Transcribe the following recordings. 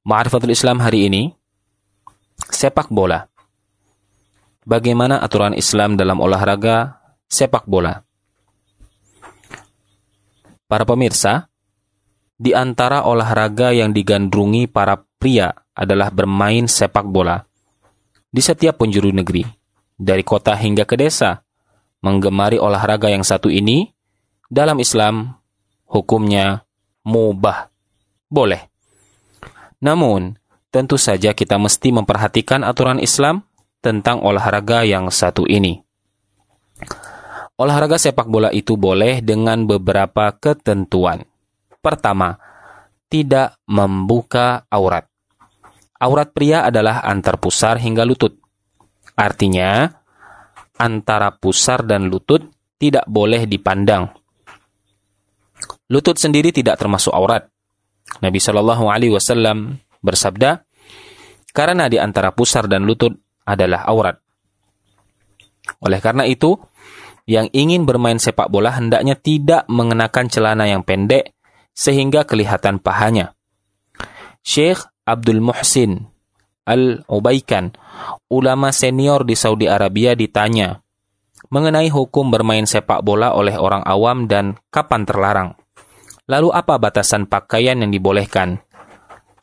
Ma'rifatul Islam hari ini, sepak bola. Bagaimana aturan Islam dalam olahraga sepak bola? Para pemirsa, di antara olahraga yang digandrungi para pria adalah bermain sepak bola. Di setiap penjuru negeri, dari kota hingga ke desa, menggemari olahraga yang satu ini, dalam Islam, hukumnya mubah, boleh. Namun, tentu saja kita mesti memperhatikan aturan Islam tentang olahraga yang satu ini. Olahraga sepak bola itu boleh dengan beberapa ketentuan. Pertama, tidak membuka aurat. Aurat pria adalah antar pusar hingga lutut. Artinya, antara pusar dan lutut tidak boleh dipandang. Lutut sendiri tidak termasuk aurat. Nabi Shallallahu Alaihi Wasallam bersabda, karena di antara pusar dan lutut adalah aurat. Oleh karena itu, yang ingin bermain sepak bola hendaknya tidak mengenakan celana yang pendek sehingga kelihatan pahanya. Syekh Abdul Muhsin Al-Ubaikan, ulama senior di Saudi Arabia, ditanya mengenai hukum bermain sepak bola oleh orang awam dan kapan terlarang. Lalu apa batasan pakaian yang dibolehkan?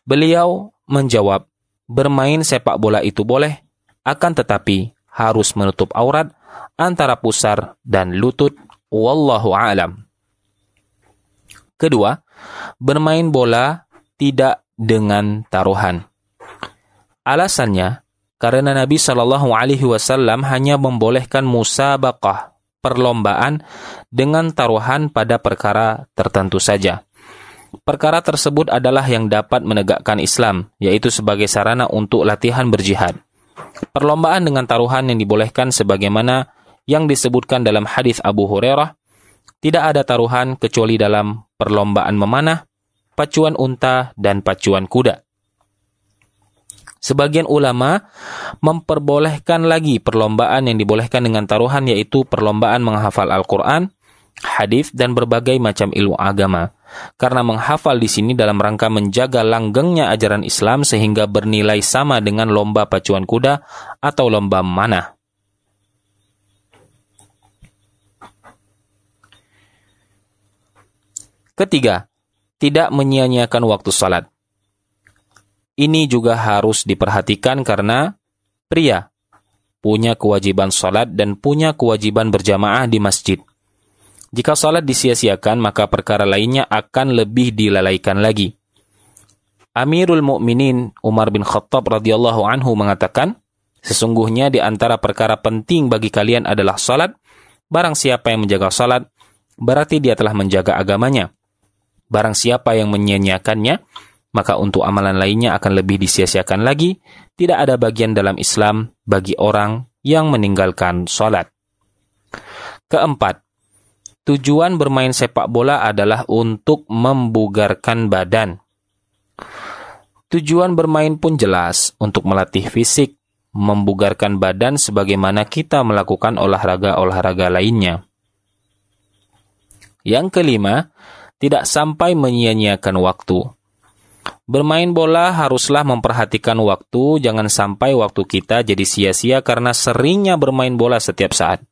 Beliau menjawab, bermain sepak bola itu boleh, akan tetapi harus menutup aurat antara pusar dan lutut. Wallahu a'lam. Kedua, bermain bola tidak dengan taruhan. Alasannya, karena Nabi Shallallahu Alaihi Wasallam hanya membolehkan musabaqah, perlombaan dengan taruhan pada perkara tertentu saja. Perkara tersebut adalah yang dapat menegakkan Islam, yaitu sebagai sarana untuk latihan berjihad. Perlombaan dengan taruhan yang dibolehkan sebagaimana yang disebutkan dalam hadis Abu Hurairah, tidak ada taruhan kecuali dalam perlombaan memanah, pacuan unta, dan pacuan kuda. Sebagian ulama memperbolehkan lagi perlombaan yang dibolehkan dengan taruhan, yaitu perlombaan menghafal Al-Quran, hadis, dan berbagai macam ilmu agama. Karena menghafal di sini dalam rangka menjaga langgengnya ajaran Islam sehingga bernilai sama dengan lomba pacuan kuda atau lomba memanah. Ketiga, tidak menyia-nyiakan waktu salat. Ini juga harus diperhatikan karena pria punya kewajiban salat dan punya kewajiban berjamaah di masjid. Jika salat disia-siakan, maka perkara lainnya akan lebih dilalaikan lagi. Amirul Mukminin Umar bin Khattab radhiyallahu anhu mengatakan, sesungguhnya di antara perkara penting bagi kalian adalah salat. Barang siapa yang menjaga salat, berarti dia telah menjaga agamanya. Barang siapa yang menyia-nyiakannya, maka untuk amalan lainnya akan lebih disia-siakan lagi. Tidak ada bagian dalam Islam bagi orang yang meninggalkan salat. Keempat, tujuan bermain sepak bola adalah untuk membugarkan badan. Tujuan bermain pun jelas, untuk melatih fisik, membugarkan badan sebagaimana kita melakukan olahraga-olahraga lainnya. Yang kelima, tidak sampai menyia-nyiakan waktu. Bermain bola haruslah memperhatikan waktu, jangan sampai waktu kita jadi sia-sia karena seringnya bermain bola setiap saat.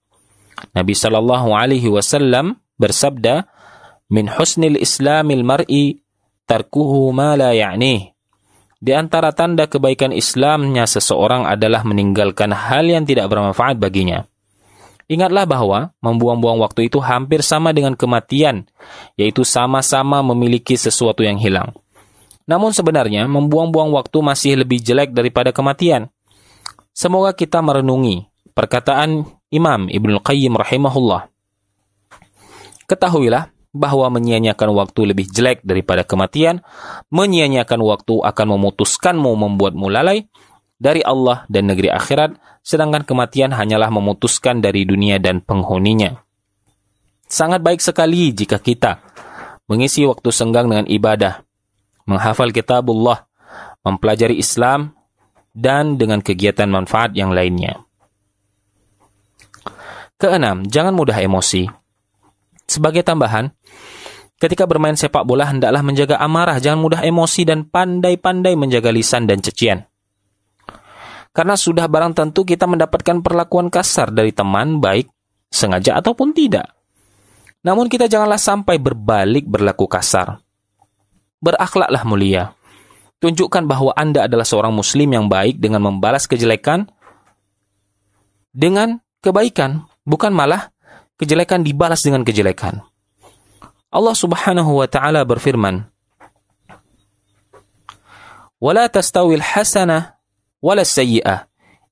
Nabi Shallallahu Alaihi Wasallam bersabda, "Min husnil Islamil mar'i tarkuhu ma la ya'nih." Di antara tanda kebaikan Islamnya seseorang adalah meninggalkan hal yang tidak bermanfaat baginya. Ingatlah bahwa membuang-buang waktu itu hampir sama dengan kematian, yaitu sama-sama memiliki sesuatu yang hilang. Namun sebenarnya membuang-buang waktu masih lebih jelek daripada kematian. Semoga kita merenungi perkataan Imam Ibnul Qayyim rahimahullah. Ketahuilah bahwa menyia-nyiakan waktu lebih jelek daripada kematian. Menyia-nyiakan waktu akan memutuskanmu, membuatmu lalai dari Allah dan negeri akhirat, sedangkan kematian hanyalah memutuskan dari dunia dan penghuninya. Sangat baik sekali jika kita mengisi waktu senggang dengan ibadah, menghafal kitabullah, mempelajari Islam, dan dengan kegiatan manfaat yang lainnya. Keenam, jangan mudah emosi. Sebagai tambahan, Ketika bermain sepak bola, hendaklah menjaga amarah, jangan mudah emosi, dan pandai-pandai menjaga lisan dan cacian. Karena sudah barang tentu kita mendapatkan perlakuan kasar dari teman, baik sengaja ataupun tidak. Namun kita janganlah sampai berbalik berlaku kasar. Berakhlaklah mulia. Tunjukkan bahwa Anda adalah seorang muslim yang baik dengan membalas kejelekan dengan kebaikan, bukan malah kejelekan dibalas dengan kejelekan. Allah Subhanahu wa taala berfirman, "Wala tastawil hasanah wala sayyi'ah,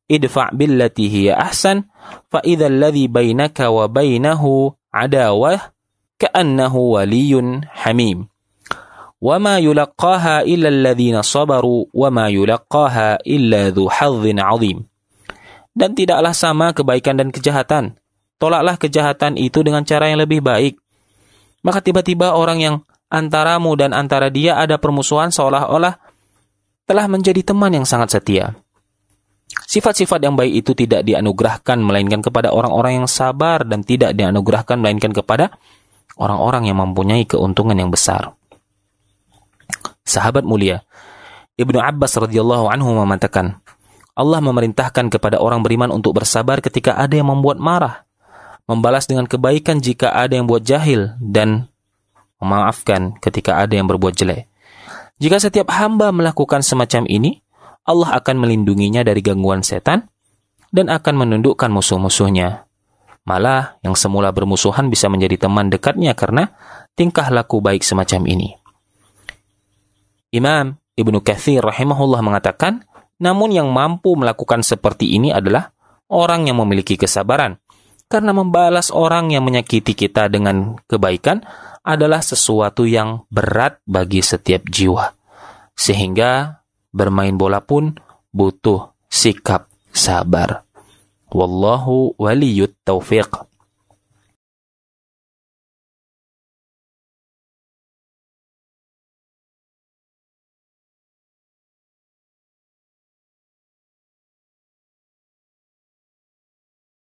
idfa' billati hiya ahsan, fa idzal ladzi bainaka wa bainahu adawah ka'annahu waliyyun hamim. Wa ma yulaqqaha illa alladhina sabaru wa ma yulaqqaha illa dzu hazzin 'adzim." Dan tidaklah sama kebaikan dan kejahatan. Tolaklah kejahatan itu dengan cara yang lebih baik. Maka tiba-tiba orang yang antaramu dan antara dia ada permusuhan seolah-olah telah menjadi teman yang sangat setia. Sifat-sifat yang baik itu tidak dianugerahkan melainkan kepada orang-orang yang sabar, dan tidak dianugerahkan melainkan kepada orang-orang yang mempunyai keuntungan yang besar. Sahabat mulia, Ibnu Abbas radhiyallahu anhu mengatakan, Allah memerintahkan kepada orang beriman untuk bersabar ketika ada yang membuat marah, membalas dengan kebaikan jika ada yang buat jahil, dan memaafkan ketika ada yang berbuat jelek. Jika setiap hamba melakukan semacam ini, Allah akan melindunginya dari gangguan setan dan akan menundukkan musuh-musuhnya. Malah yang semula bermusuhan bisa menjadi teman dekatnya karena tingkah laku baik semacam ini. Imam Ibnu Katsir rahimahullah mengatakan, namun yang mampu melakukan seperti ini adalah orang yang memiliki kesabaran. Karena membalas orang yang menyakiti kita dengan kebaikan adalah sesuatu yang berat bagi setiap jiwa. Sehingga bermain bola pun butuh sikap sabar. Wallahu waliyut taufiq.